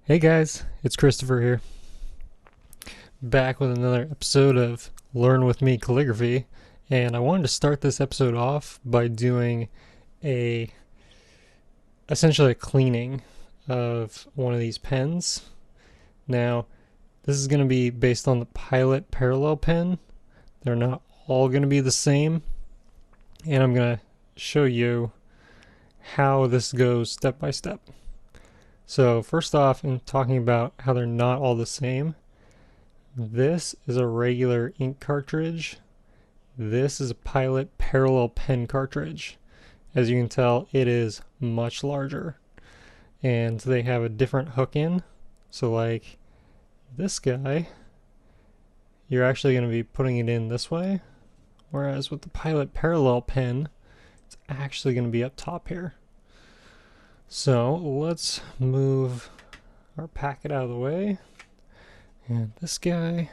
Hey guys, it's Christopher here, back with another episode of Learn With Me Calligraphy, and I wanted to start this episode off by doing a essentially a cleaning of one of these pens. Now, this is going to be based on the Pilot Parallel pen. They're not all going to be the same, and I'm going to show you how this goes step by step. So first off, in talking about how they're not all the same, this is a regular ink cartridge. This is a Pilot Parallel pen cartridge. As you can tell, it is much larger. And they have a different hook in. So like this guy, you're actually going to be putting it in this way. Whereas with the Pilot Parallel pen, it's actually going to be up top here. So let's move our packet out of the way. And this guy.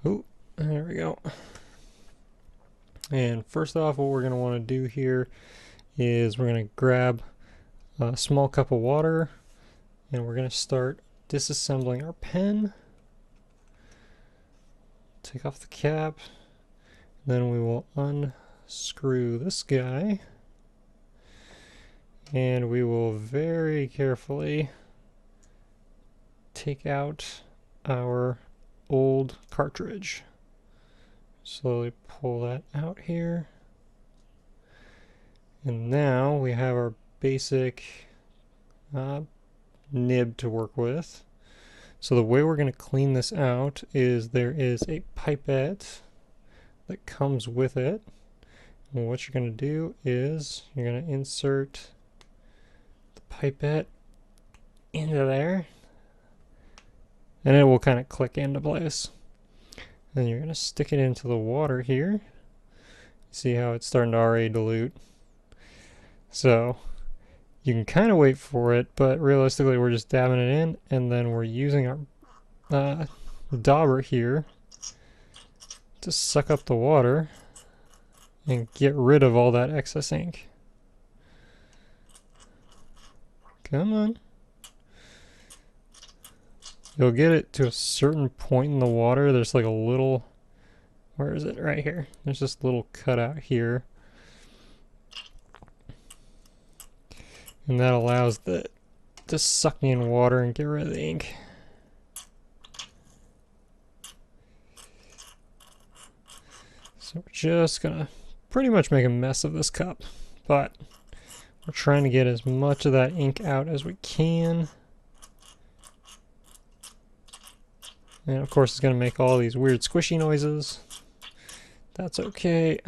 Oh, there we go. And first off, what we're going to want to do here is we're going to grab a small cup of water and we're going to start disassembling our pen. Take off the cap. Then we will unscrew this guy. And we will very carefully take out our old cartridge. Slowly pull that out here. And now we have our basic nib to work with. So the way we're going to clean this out is there is a pipette that comes with it. And what you're going to do is you're going to insert pipette into there and it will kind of click into place. Then you're going to stick it into the water here. See how it's starting to already dilute. So you can kind of wait for it, but realistically we're just dabbing it in and then we're using our dauber here to suck up the water and get rid of all that excess ink. Come on. You'll get it to a certain point in the water. There's like a little, where is it? Right here. There's this little cutout here. And that allows the to suck in water and get rid of the ink. So we're just gonna pretty much make a mess of this cup, but we're trying to get as much of that ink out as we can. And of course it's going to make all these weird squishy noises. That's okay.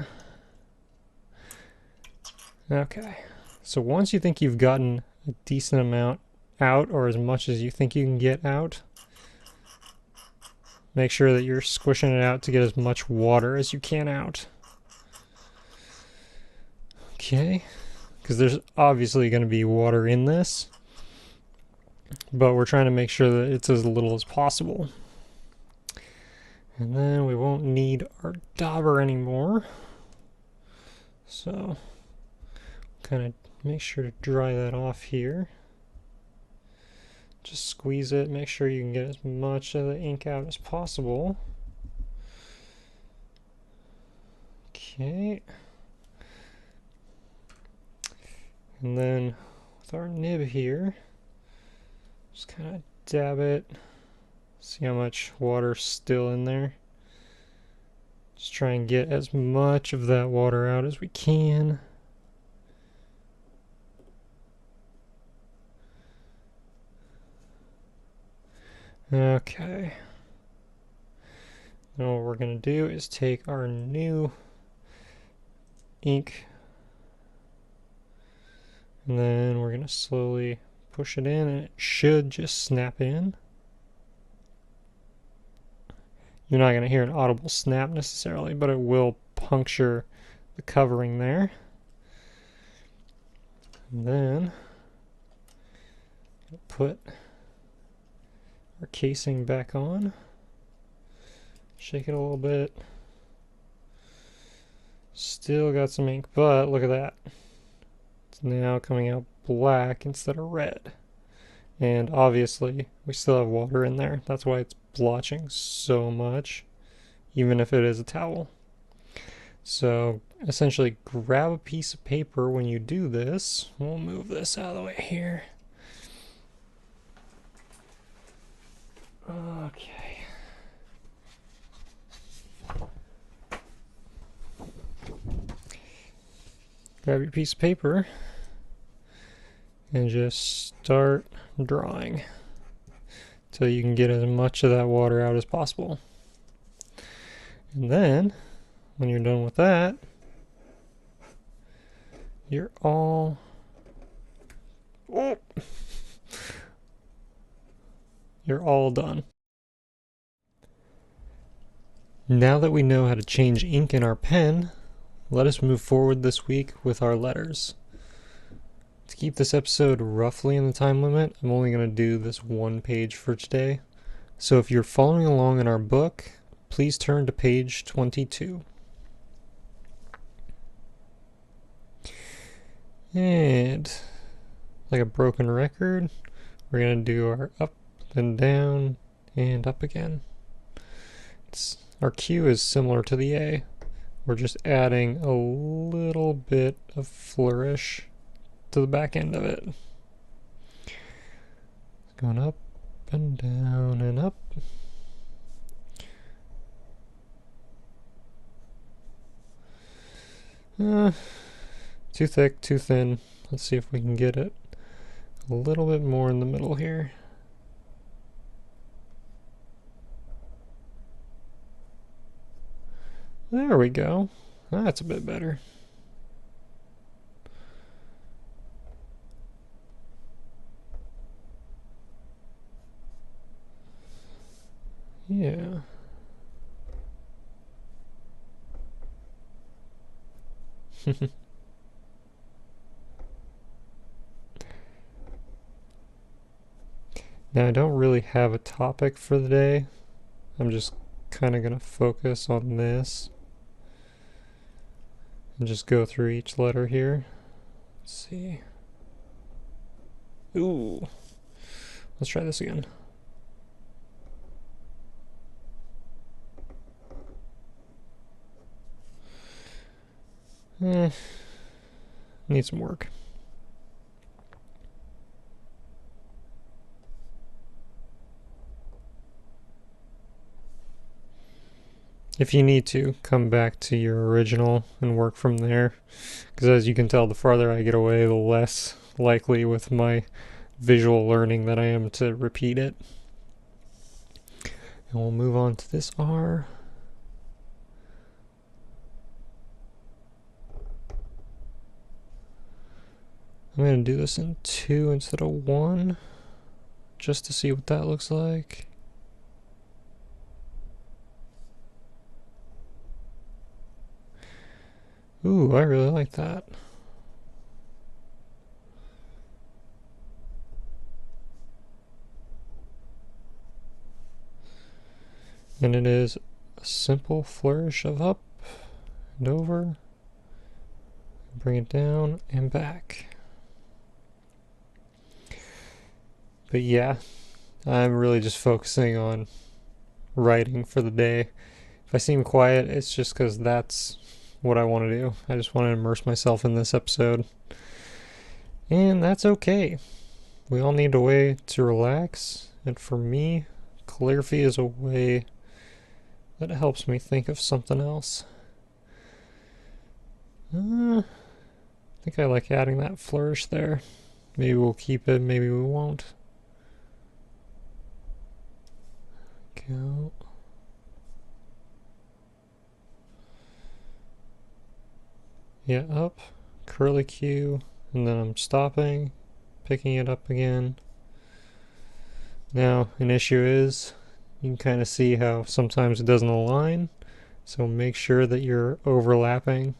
Okay. So once you think you've gotten a decent amount out, or as much as you think you can get out, make sure that you're squishing it out to get as much water as you can out. Okay. Because there's obviously going to be water in this, but we're trying to make sure that it's as little as possible. And then we won't need our dauber anymore, so kind of make sure to dry that off here. Just squeeze it, make sure you can get as much of the ink out as possible. Okay. And then with our nib here, just kind of dab it. See how much water's still in there. Just try and get as much of that water out as we can. Okay. Now what we're going to do is take our new ink and then we're going to slowly push it in and it should just snap in. You're not going to hear an audible snap necessarily, but it will puncture the covering there. And then put our casing back on. Shake it a little bit. Still got some ink, but look at that. It's now coming out black instead of red. And obviously, we still have water in there. That's why it's blotching so much, even if it is a towel. So essentially, grab a piece of paper when you do this. We'll move this out of the way here. Okay. Grab your piece of paper and just start drawing till you can get as much of that water out as possible. And then, when you're done with that, you're all done. Now that we know how to change ink in our pen, let us move forward this week with our letters. To keep this episode roughly in the time limit, I'm only going to do this one page for today. So if you're following along in our book, please turn to page 22. And like a broken record, we're going to do our up and down and up again. Our Q is similar to the A. We're just adding a little bit of flourish to the back end of it. Going up and down and up. Too thick, too thin. Let's see if we can get it a little bit more in the middle here. There we go. That's a bit better. Yeah. Now I don't really have a topic for the day. I'm just kind of going to focus on this and just go through each letter here. Let's see. Ooh. Let's try this again. Need some work. If you need to, come back to your original and work from there. Because as you can tell, the farther I get away, the less likely with my visual learning that I am to repeat it. And we'll move on to this R. I'm going to do this in 2 instead of 1, just to see what that looks like. Ooh, I really like that. And it is a simple flourish of up and over, bring it down and back. But yeah, I'm really just focusing on writing for the day. If I seem quiet, it's just because that's what I want to do. I just want to immerse myself in this episode. And that's okay. We all need a way to relax. And for me, calligraphy is a way that helps me think of something else. I think I like adding that flourish there. Maybe we'll keep it, maybe we won't. Go. Yeah, up, curly Q, and then I'm stopping, picking it up again. Now, an issue is, you can kind of see how sometimes it doesn't align, so make sure that you're overlapping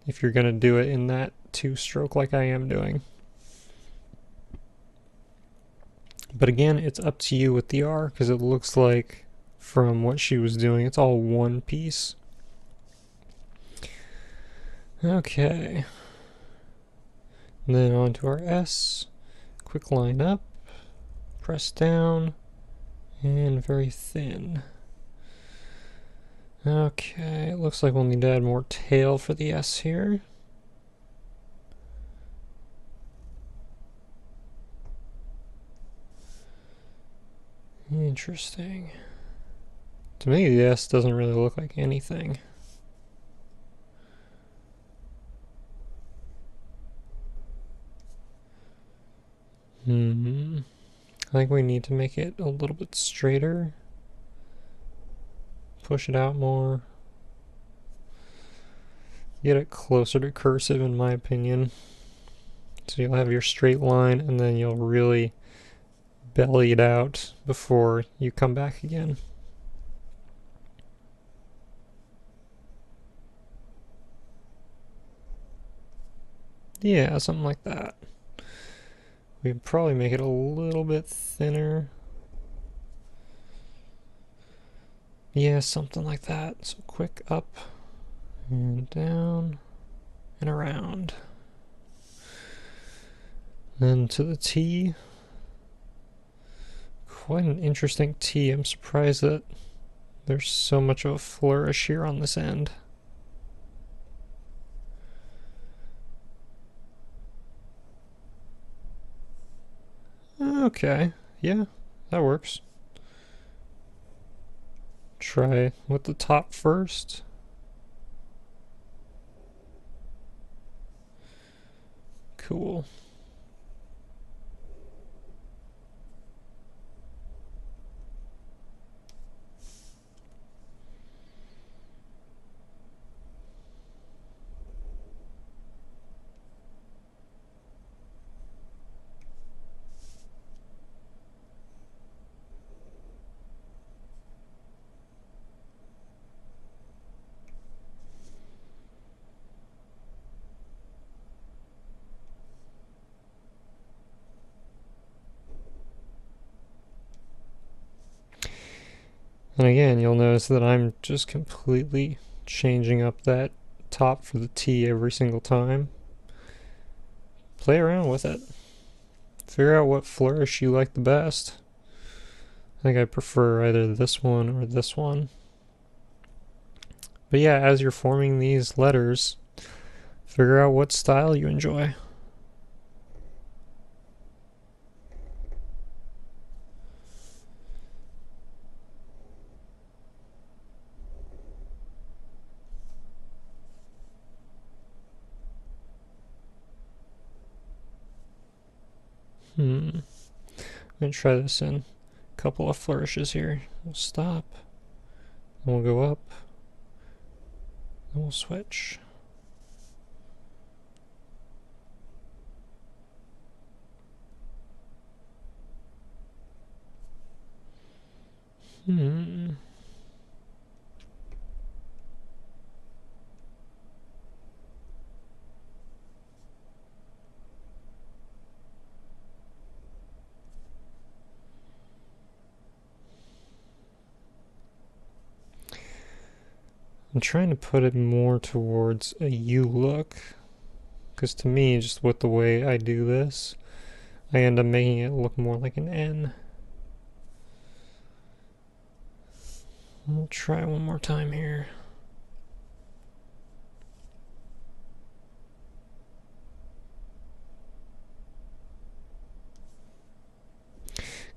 if you're going to do it in that 2-stroke like I am doing. But again, it's up to you with the R, because it looks like from what she was doing, it's all one piece. Okay. And then on to our S. Quick line up, press down, and very thin. Okay, it looks like we'll need to add more tail for the S here. Interesting. To me, the S doesn't really look like anything. I think we need to make it a little bit straighter. Push it out more. Get it closer to cursive, in my opinion. So you'll have your straight line, and then you'll really belly it out before you come back again. Yeah, something like that. We'd probably make it a little bit thinner. Yeah, something like that. So quick up and down and around. Then to the T. Quite an interesting T. I'm surprised that there's so much of a flourish here on this end. Okay, yeah, that works. Try with the top first. Cool. And again, you'll notice that I'm just completely changing up that top for the T every single time. Play around with it. Figure out what flourish you like the best. I think I prefer either this one or this one. But yeah, as you're forming these letters, figure out what style you enjoy. I'm gonna try this in a couple of flourishes here. We'll stop, and we'll go up, and we'll switch. I'm trying to put it more towards a U look, because to me, just with the way I do this, I end up making it look more like an N. We'll try one more time here.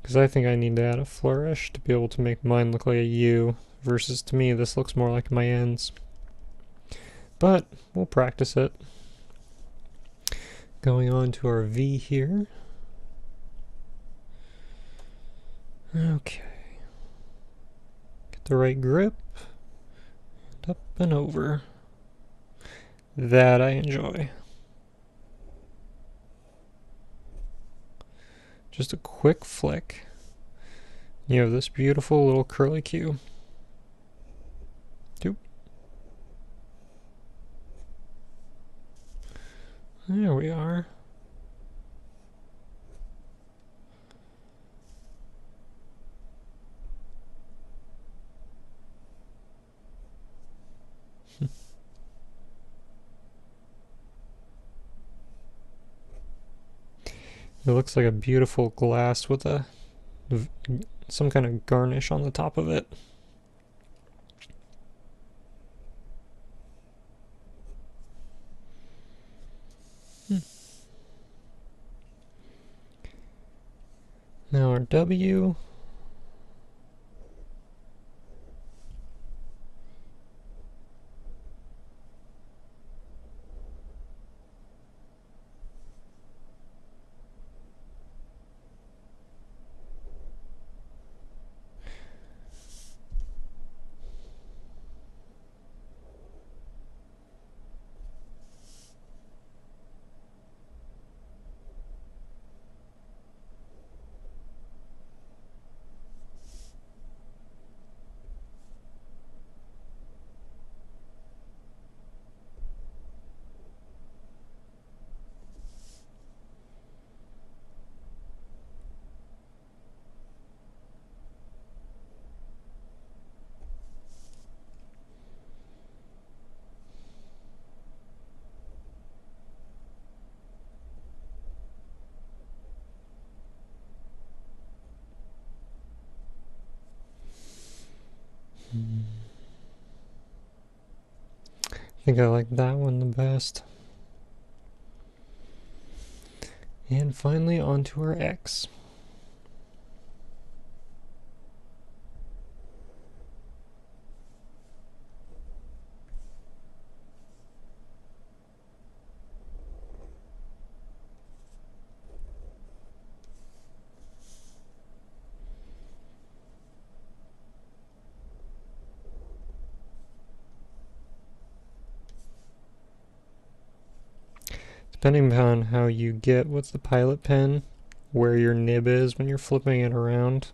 Because I think I need to add a flourish to be able to make mine look like a U, versus to me this looks more like my N's. But we'll practice it. Going on to our V here. Okay. Get the right grip. And up and over. That I enjoy. Just a quick flick. You have this beautiful little curly Q. Doop. There we are. It looks like a beautiful glass with a some kind of garnish on the top of it. Now our W. I think I like that one the best. And finally onto our X. Depending on how you get with the pilot pen, where your nib is when you're flipping it around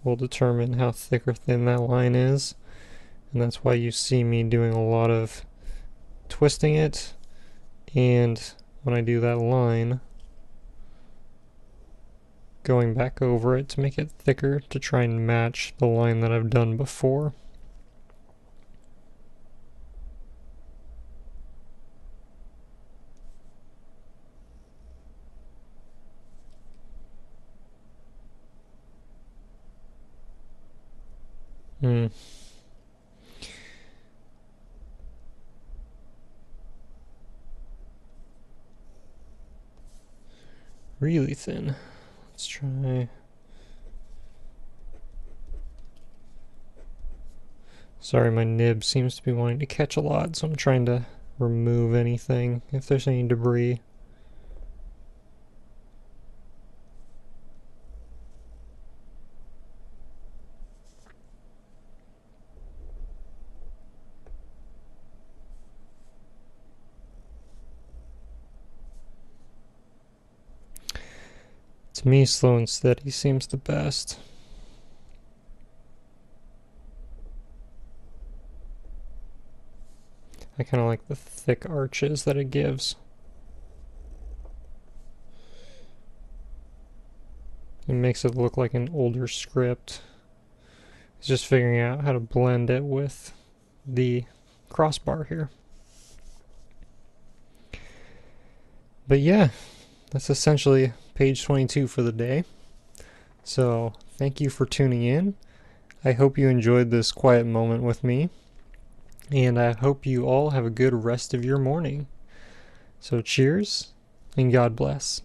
will determine how thick or thin that line is. And that's why you see me doing a lot of twisting it, and when I do that line, going back over it to make it thicker to try and match the line that I've done before. Really thin. Let's try. Sorry, my nib seems to be wanting to catch a lot, so I'm trying to remove anything if there's any debris. To me, slow and steady seems the best. I kind of like the thick arches that it gives. It makes it look like an older script. It's just figuring out how to blend it with the crossbar here. But yeah, that's essentially page 22 for the day. So thank you for tuning in. I hope you enjoyed this quiet moment with me, and I hope you all have a good rest of your morning. So cheers, and God bless.